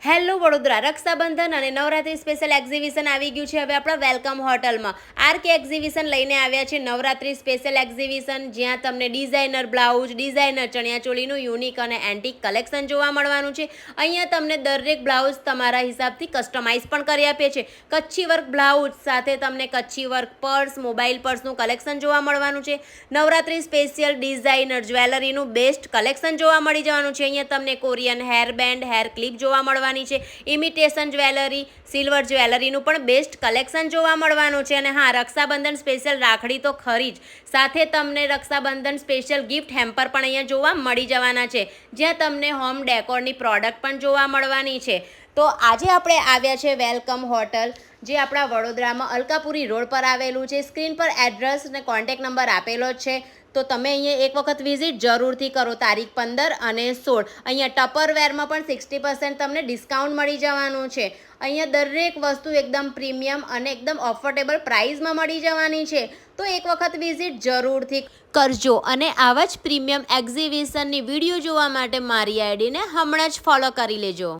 Hello Vadodara Rakshabandhan અને Navratri special exhibition આવી ગયું છે હવે આપણા વેલકમ હોટલમાં આરકે એક્ઝિબિશન લઈને આવ્યા છે નવરાત્રી સ્પેશિયલ એક્ઝિબિશન જ્યાં તમને ડિઝાઇનર બ્લાઉઝ ડિઝાઇનર ચણિયાચોળીનું યુનિક અને એન્ટિક કલેક્શન જોવા મળવાનું છે। અહીંયા તમને દરેક બ્લાઉઝ તમારા હિસાબથી કસ્ટમાઇઝ પણ કરી આપે છે। કચ્છી વર્ક બ્લાઉઝ સાથે તમને કચ્છી વર્ક પર્સ મોબાઈલ પર્સનું કલેક્શન જોવા મળવાનું છે। નવરાત્રી સ્પેશિયલ ડિઝાઇનર જ્વેલરીનું બેસ્ટ કલેક્શન જોવા મળી જવાનું છે। અહીંયા તમને Korean hair band hair clip જોવા મળવાનું છે। ઇમિટેશન જ્વેલરી સિલ્વર જ્વેલરીનું પણ બેસ્ટ કલેક્શન જોવા મળવાનું છે। અને હા, રક્ષાબંધન સ્પેશિયલ રાખડી તો ખરી જ, સાથે તમને રક્ષાબંધન સ્પેશિયલ ગિફ્ટ હેમ્પર પણ અહીંયા જોવા મળી જવાના છે, જ્યાં તમને હોમ ડેકોરની પ્રોડક્ટ પણ જોવા મળવાની છે। તો આજે આપણે આવ્યા છે વેલકમ હોટલ, જે આપણા વડોદરામાં અલકાપુરી રોડ પર આવેલું છે। સ્ક્રીન પર એડ્રેસ અને કોન્ટેક્ટ નંબર આપેલો જ છે, તો તમે અહીંયા એક વખત વિઝિટ જરૂરથી કરો। તારીખ 15 અને 16 અહીંયા ટપરવેરમાં પણ 60% તમને ડિસ્કાઉન્ટ મળી જવાનું છે। અહીંયા દરેક વસ્તુ એકદમ પ્રીમિયમ અને એકદમ અફોર્ડેબલ પ્રાઇસમાં મળી જવાની છે, તો એક વખત વિઝિટ જરૂરથી કરજો। અને આવા જ પ્રીમિયમ એક્ઝિબિશનની વિડીયો જોવા માટે મારી આઈડીને હમણાં જ ફોલો કરી લેજો।